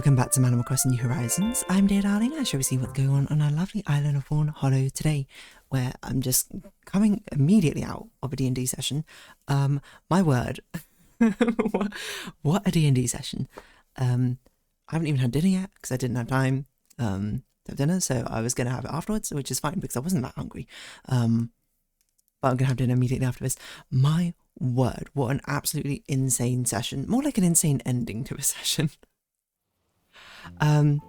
welcome back to Animal Crossing New Horizons. I'm dear darling. I shall we see what's going on our lovely island of Fawnhallow today, where I'm just coming immediately out of a D&D session. My word, what a D&D session. I haven't even had dinner yet because I didn't have time to have dinner, so I was going to have it afterwards, which is fine because I wasn't that hungry. But I'm going to have dinner immediately after this. My word, what an absolutely insane session. More like an insane ending to a session. And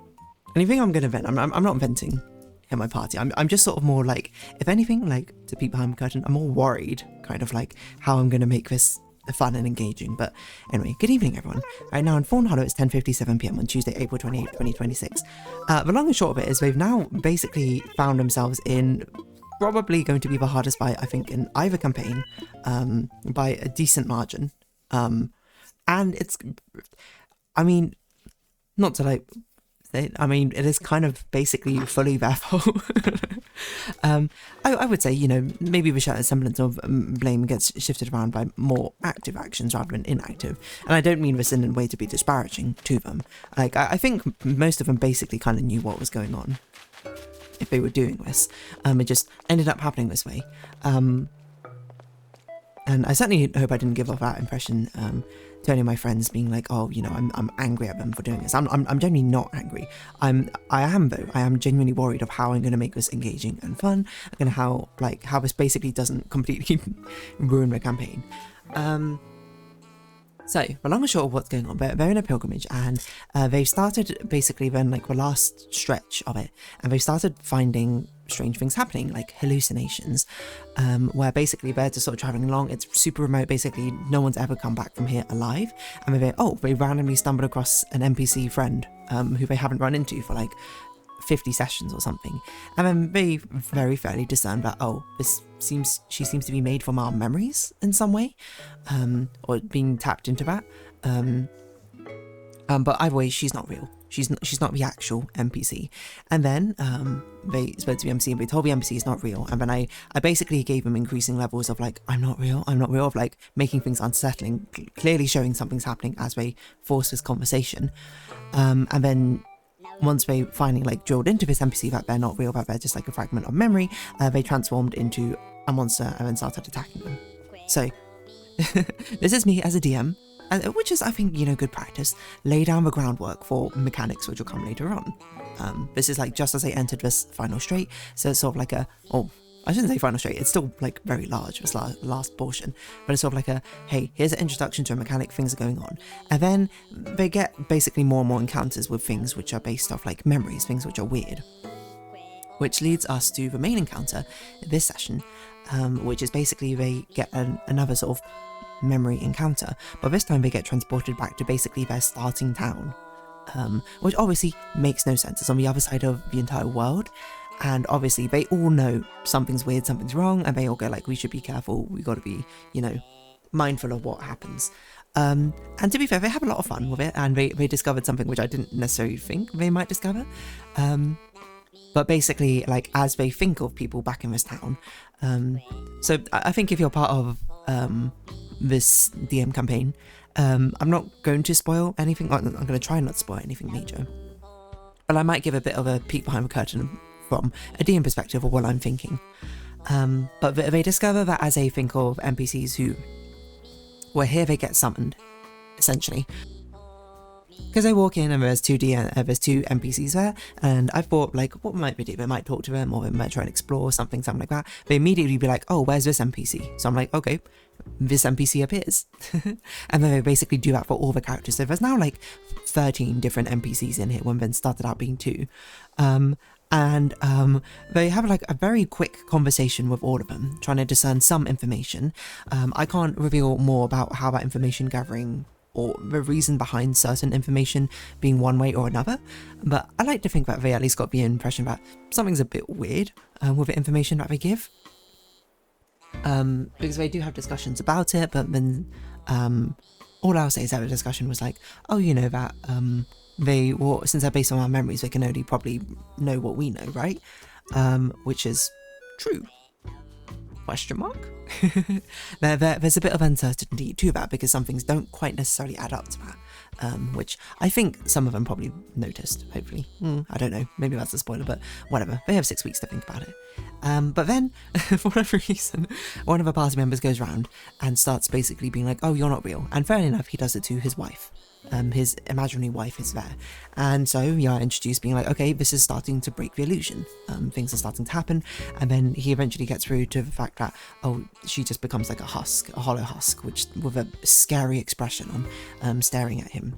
you think I'm going to vent? I'm not venting in my party. I'm just sort of more like, if anything, like to peek behind the curtain, I'm more worried, kind of like how I'm going to make this fun and engaging. But anyway, good evening everyone. Right now in Fawnhallow it's 10:57 PM on Tuesday, April 28, 2026. The long and short of it is they've now basically found themselves in probably going to be the hardest fight, I think, in either campaign, by a decent margin. And it's, I mean, not to like, I mean, it is kind of basically fully their fault. I would say, you know, maybe the semblance of blame gets shifted around by more active actions rather than inactive. And I don't mean this in a way to be disparaging to them. Like, I think most of them basically kind of knew what was going on if they were doing this. It just ended up happening this way. And I certainly hope I didn't give off that impression to any of my friends being like, oh, you know, I'm angry at them for doing this. I'm genuinely not angry. I am though. I am genuinely worried of how I'm going to make this engaging and fun, and how this basically doesn't completely ruin the campaign. So, the long and short of what's going on, they're in a pilgrimage, and they've started basically then like the last stretch of it, and they've started finding strange things happening, like hallucinations, where basically they're just sort of traveling along. It's super remote, basically no one's ever come back from here alive, and they randomly stumbled across an NPC friend who they haven't run into for like 50 sessions or something, and then they very fairly discern that, oh, she seems to be made from our memories in some way, or being tapped into that, but either way, she's not real. She's not the actual NPC. And then they spoke to the NPC and they told the NPC is not real. And then I basically gave them increasing levels of like, I'm not real, of like making things unsettling, clearly showing something's happening as they force this conversation. And then once they finally like drilled into this NPC that they're not real, that they're just like a fragment of memory, they transformed into a monster and then started attacking them. So this is me as a DM, which is, I think, you know, good practice. Lay down the groundwork for mechanics which will come later on. This is like just as I entered this final straight, so it's sort of like I shouldn't say final straight, it's still like very large, this last portion, but it's sort of like hey, here's an introduction to a mechanic, things are going on. And then they get basically more and more encounters with things which are based off like memories, things which are weird. Which leads us to the main encounter this session, which is basically they get another sort of memory encounter, but this time they get transported back to basically their starting town, which obviously makes no sense. It's on the other side of the entire world. And obviously they all know something's weird, something's wrong, and they all go like, we should be careful, we got to be, you know, mindful of what happens. And to be fair, they have a lot of fun with it, and they discovered something which I didn't necessarily think they might discover. But basically, like, as they think of people back in this town, so I think if you're part of this DM campaign, I'm not going to spoil anything. I'm going to try not to spoil anything major, but I might give a bit of a peek behind the curtain from a DM perspective of what I'm thinking. But they discover that as they think of NPCs who were here, they get summoned, essentially. Because they walk in and there's two NPCs there, and I thought, like, what might they do? They might talk to them, or they might try and explore something like that. They immediately be like, oh, where's this NPC? So I'm like, okay, this NPC appears. And then they basically do that for all the characters. So there's now like 13 different NPCs in here, when then started out being 2. And they have like a very quick conversation with all of them, trying to discern some information. I can't reveal more about how that information gathering or the reason behind certain information being one way or another, but I like to think that they at least got the impression that something's a bit weird with the information that they give. Because they do have discussions about it, but then all I'll say is that the discussion was like, oh, you know, that since they're based on our memories, they can only probably know what we know, right? Which is true. Question mark? There's a bit of uncertainty to that, because some things don't quite necessarily add up to that. which I think some of them probably noticed, hopefully. I don't know, maybe that's a spoiler, but whatever. They have 6 weeks to think about it. But then, for whatever reason, one of the party members goes round and starts basically being like, oh, you're not real. And fair enough, he does it to his wife. His imaginary wife is there. And so you are introduced being like, okay, this is starting to break the illusion. Things are starting to happen. And then he eventually gets through to the fact that, oh, she just becomes like a husk, a hollow husk, which with a scary expression on, staring at him.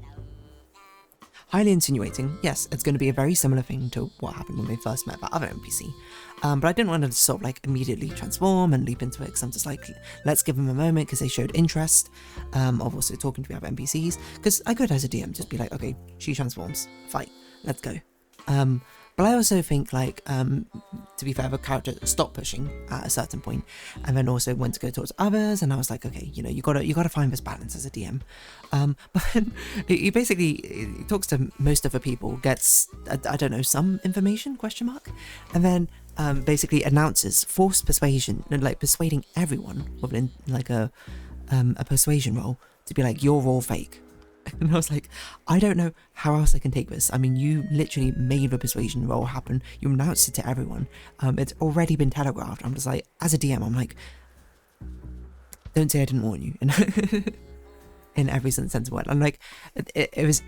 Highly insinuating, yes, it's going to be a very similar thing to what happened when they first met that other NPC. But I didn't want to sort of like immediately transform and leap into it, because I'm just like, let's give them a moment, because they showed interest of also talking to the other NPCs, because I could as a DM just be like, okay, she transforms, fight, let's go. But I also think like, to be fair, the character stopped pushing at a certain point, and then also went to go towards others, and I was like, okay, you know, you gotta find this balance as a DM. But then he basically talks to most of the people, gets I don't know, some information, question mark, and then basically announces forced persuasion, like persuading everyone within like a persuasion roll to be like, you're all fake. And I was like, I don't know how else I can take this. I mean, you literally made the persuasion roll happen. You announced it to everyone. It's already been telegraphed. I'm just like, as a DM, I'm like, don't say I didn't warn you. In every sense of the word. I'm like, it was,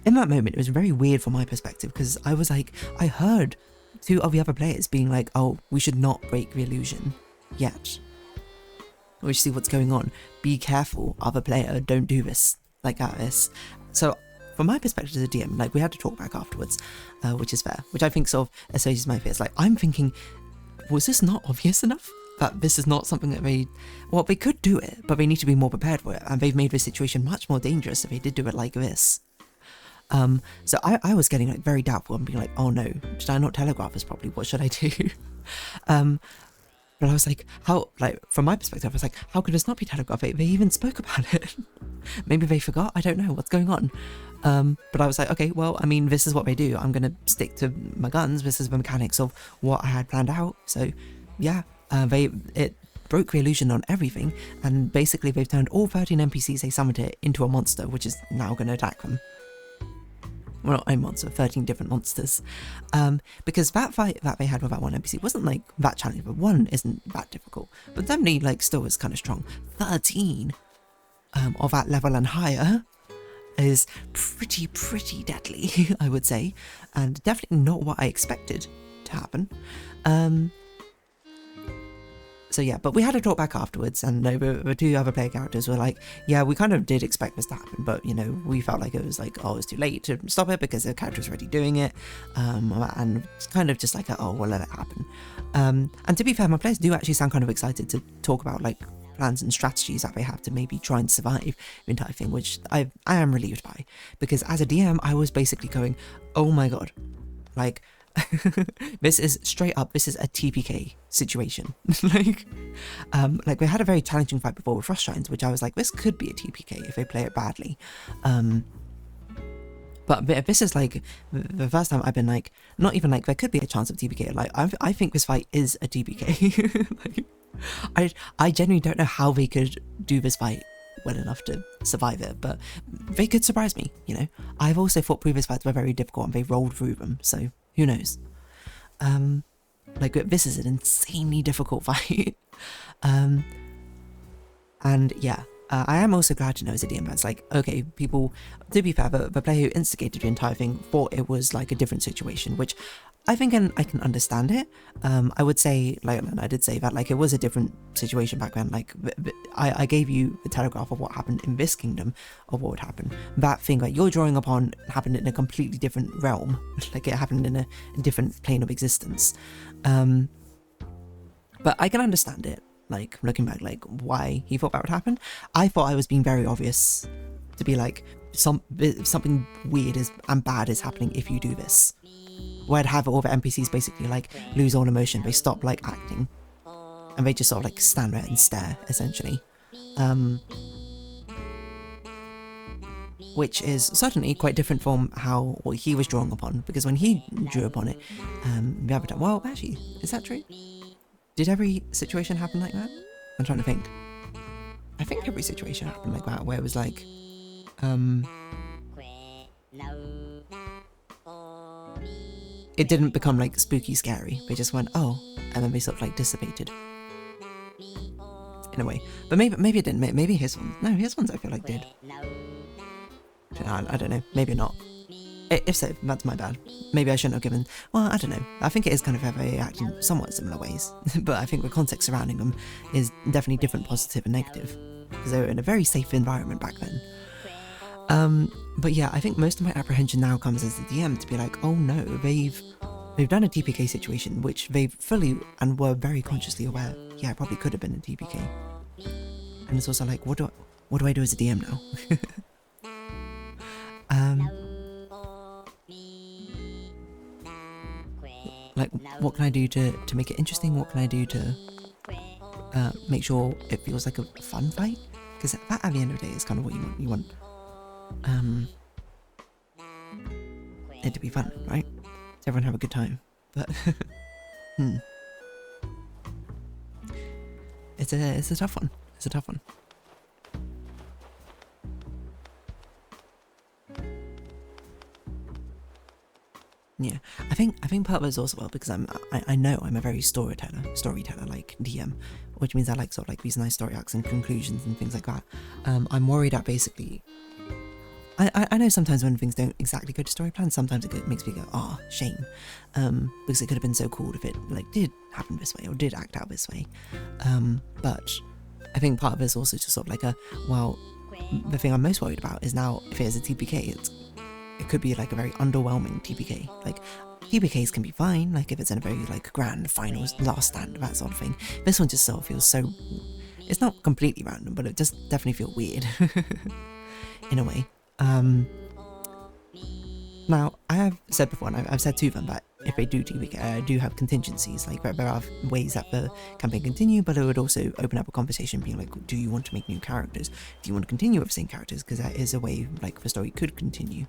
in that moment, it was very weird from my perspective, because I was like, I heard 2 of the other players being like, oh, we should not break the illusion yet. We should see what's going on. Be careful, other player, don't do this. Like this. So from my perspective as a DM, like we had to talk back afterwards, which is fair, which I think sort of assuages my fears. Like I'm thinking, was this not obvious enough that this is not something that they could do it, but they need to be more prepared for it, and they've made the situation much more dangerous if they did do it like this. So I was getting like very doubtful and being like, oh no, did I not telegraph this properly? What should I do? But I was like, how, like, from my perspective, I was like, how could this not be telegraphed? They even spoke about it. Maybe they forgot, I don't know, what's going on? But I was like, okay, well, I mean, this is what they do. I'm going to stick to my guns. This is the mechanics of what I had planned out. So, yeah, it broke the illusion on everything. And basically, they've turned all 13 NPCs they summoned it into a monster, which is now going to attack them. Well, not a monster, 13 different monsters. Because that fight that they had with that one NPC wasn't like that challenging, but 1 isn't that difficult. But definitely like still is kind of strong. 13 of that level and higher is pretty deadly, I would say. And definitely not what I expected to happen. So yeah, but we had a talk back afterwards, and the 2 other player characters were like, yeah, we kind of did expect this to happen, but, you know, we felt like it was like, oh, it's too late to stop it because the character's already doing it, and it's kind of just like, oh, we'll let it happen. And to be fair, my players do actually sound kind of excited to talk about, like, plans and strategies that they have to maybe try and survive the entire thing, which I am relieved by, because as a DM, I was basically going, oh my god, like, this is straight up, this is a TPK situation. like we had a very challenging fight before with Frost Giants, which I was like, this could be a TPK if they play it badly. But this is like the first time I've been like, not even like there could be a chance of TPK. Like I think this fight is a TPK. Like, I genuinely don't know how they could do this fight well enough to survive it, but they could surprise me, you know. I've also thought previous fights were very difficult and they rolled through them, so who knows. Like this is an insanely difficult fight. And yeah, I am also glad to know as a DM that's like, okay, people, to be fair, the player who instigated the entire thing thought it was like a different situation, which I think I can understand it. I would say, like, and I did say that, like, it was a different situation back then. Like, I gave you the telegraph of what happened in this kingdom, of what would happen. That thing that you're drawing upon happened in a completely different realm. Like, it happened in a different plane of existence. But I can understand it, like, looking back, like, why he thought that would happen. I thought I was being very obvious to be like, something weird and bad is happening if you do this. Where I'd have all the NPCs basically like lose all emotion, they stop like acting, and they just sort of like stand there and stare, essentially. Which is certainly quite different from what he was drawing upon, because when he drew upon it, the other time, well, actually, is that true? Did every situation happen like that? I'm trying to think. I think every situation happened like that, where it was like, it didn't become like spooky scary. They just went, oh, and then they sort of like dissipated in a way. But maybe it didn't. Maybe his ones. No, his ones I feel like did. I don't know. Maybe not. If so, that's my bad. Maybe I shouldn't have given... Well, I don't know. I think it is kind of how they act in somewhat similar ways. But I think the context surrounding them is definitely different, positive and negative. Because they were in a very safe environment back then. But yeah, I think most of my apprehension now comes as the DM to be like, oh no, they've done a TPK situation, which they fully and were very consciously aware, yeah, it probably could have been a TPK. And it's also like, what do I do as a DM now? Like, what can I do to make it interesting? What can I do to make sure it feels like a fun fight? Because that, at the end of the day, is kind of what you want. You want it to be fun, right? Everyone have a good time. But it's a tough one. It's a tough one. Yeah, I think part of it is also well because I know I'm a very storyteller like DM, which means I like sort of like these nice story arcs and conclusions and things like that. I'm worried that basically, I know sometimes when things don't exactly go to story plan, sometimes it makes me go, oh, shame, because it could have been so cool if it like did happen this way or did act out this way. But I think part of it is also just sort of like well, the thing I'm most worried about is now if it is a TPK, it could be like a very underwhelming TPK. Like, TPKs can be fine, like if it's in a very like grand finals, last stand, that sort of thing. This one just sort of feels so, it's not completely random, but it does definitely feel weird in a way. Now, I have said before, and I've said to them that if they do TPK, I do have contingencies, like there are ways that the campaign continue, but it would also open up a conversation being like, do you want to make new characters? Do you want to continue with the same characters? Because that is a way like the story could continue.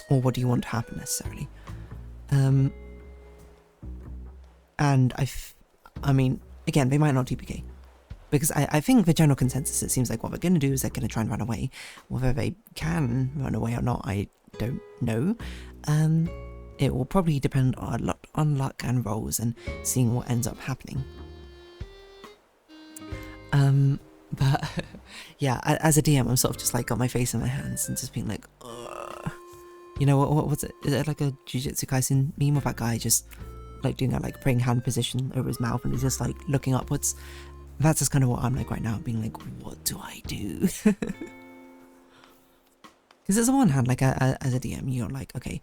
Or what do you want to happen necessarily? And I mean, again, they might not TPK. Because I think the general consensus, it seems like what they're going to do is they're going to try and run away. Whether they can run away or not, I don't know. It will probably depend a lot on luck and rolls and seeing what ends up happening. But yeah, as a DM, I'm sort of just like got my face in my hands and just being like, ugh. You know, what's it? Is it like a Jujutsu Kaisen meme of that guy just like doing that like praying hand position over his mouth and he's just like looking upwards? That's just kind of what I'm like right now, being like, what do I do? Because on one hand, like as a DM, you're like, okay,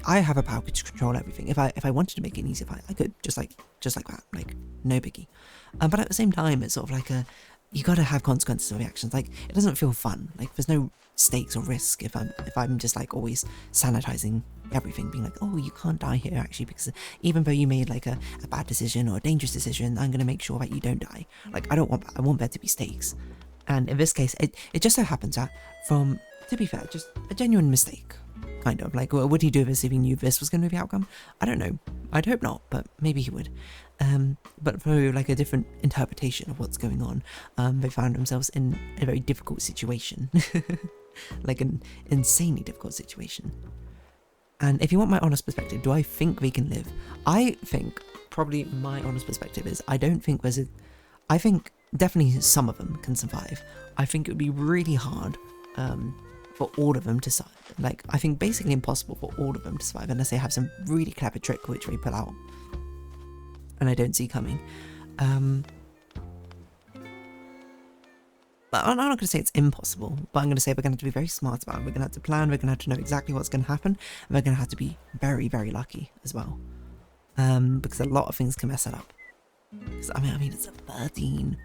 I have a power to control everything. If I wanted to make it an easy fight, I could just like that, like no biggie. But at the same time, it's sort of like you gotta have consequences of your actions. Like it doesn't feel fun. Like there's no stakes or risk if I'm just like always sanitizing everything, being like, oh, you can't die here actually, because even though you made like a bad decision or a dangerous decision, I'm gonna make sure that you don't die. Like I want there to be stakes. And in this case, it just so happens that from, to be fair, just a genuine mistake, kind of. Like, what would he do this if he knew this was going to be the outcome? I don't know. I'd hope not, but maybe he would. But through like a different interpretation of what's going on, they found themselves in a very difficult situation. Like an insanely difficult situation. And if you want my honest perspective, do I think we can live? I think probably my honest perspective is I don't think I think definitely some of them can survive. I think it would be really hard for all of them to survive. Like, I think basically impossible for all of them to survive unless they have some really clever trick which they pull out. And I don't see coming. But I'm not going to say it's impossible, but I'm going to say we're going to have to be very smart about it. We're going to have to plan, we're going to have to know exactly what's going to happen, and we're going to have to be very, very lucky as well. Because a lot of things can mess it up. I mean, it's a 13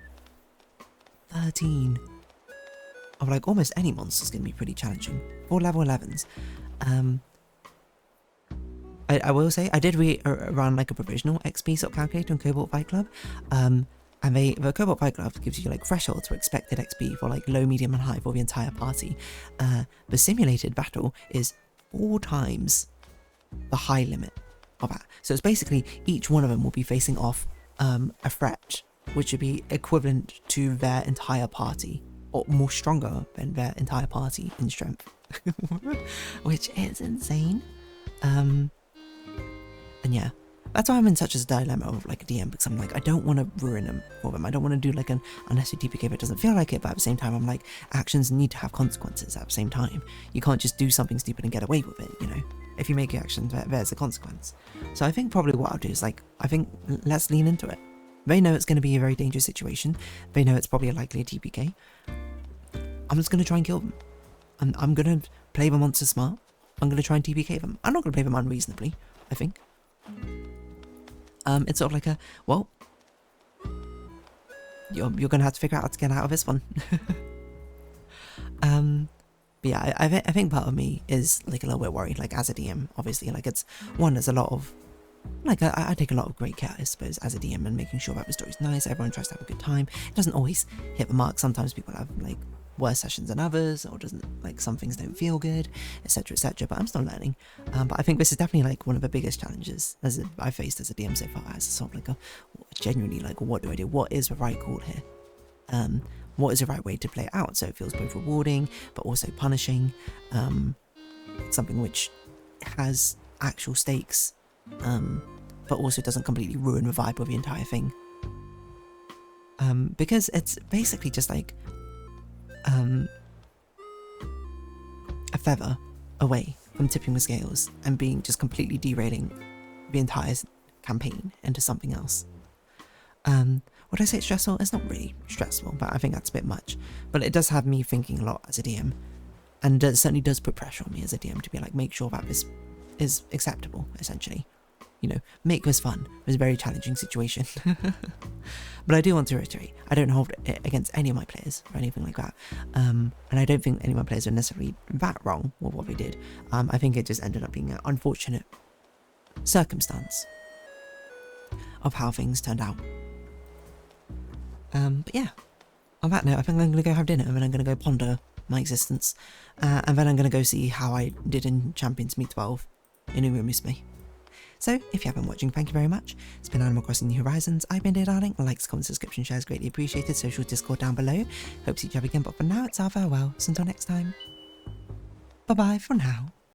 of like almost any monster is going to be pretty challenging. For level 11s. I will say, I did run like a provisional XP sort of calculator on Cobalt Fight Club. And the Cobalt Fight Club gives you like thresholds for expected XP for like low, medium and high for the entire party. The simulated battle is 4 times the high limit of that. So it's basically each one of them will be facing off a threat which would be equivalent to their entire party or more stronger than their entire party in strength, which is insane. And yeah, that's why I'm in such a dilemma of like a DM, because I'm like, I don't want to ruin them for them. I don't want to do like an unnecessary TPK if it doesn't feel like it, but at the same time, I'm like, actions need to have consequences at the same time. You can't just do something stupid and get away with it, you know? If you make your actions, there's a consequence. So I think probably what I'll do is like, I think let's lean into it. They know it's going to be a very dangerous situation. They know it's probably a likely a TPK. I'm just going to try and kill them. I'm going to play the monster smart. I'm going to try and TPK them. I'm not going to play them unreasonably, I think. It's sort of like a, well, you're going to have to figure out how to get out of this one. But yeah, I think part of me is like a little bit worried, like as a DM, obviously, like it's one, there's a lot of, like I take a lot of great care, I suppose, as a DM, and making sure that the story's nice, everyone tries to have a good time. It doesn't always hit the mark. Sometimes people have like worse sessions than others, or doesn't, like some things don't feel good, etc, etc, but I'm still learning. But I think this is definitely like one of the biggest challenges I've faced as a DM so far, as sort of like a genuinely like, what do I do? What is the right call here? What is the right way to play it out so it feels both rewarding but also punishing, something which has actual stakes, but also doesn't completely ruin the vibe of the entire thing, because it's basically just like a feather away from tipping the scales and being just completely derailing the entire campaign into something else. Would I say it's stressful? It's not really stressful, but I think that's a bit much. But it does have me thinking a lot as a DM, and it certainly does put pressure on me as a DM to be like, make sure that this is acceptable, essentially. You know, make this fun. It was a very challenging situation. But I do want to reiterate, I don't hold it against any of my players or anything like that. And I don't think any of my players are necessarily that wrong with what they did. I think it just ended up being an unfortunate circumstance of how things turned out. But yeah, on that note, I think I'm going to go have dinner, and then I'm going to go ponder my existence, and then I'm going to go see how I did in Champions Meet 12 in Umumusme. So, if you have been watching, thank you very much. It's been Animal Crossing New Horizons. I've been Dear Darling. Likes, comments, subscription, shares greatly appreciated. Social Discord down below. Hope to see you again, but for now, it's our farewell. So until next time, bye bye for now.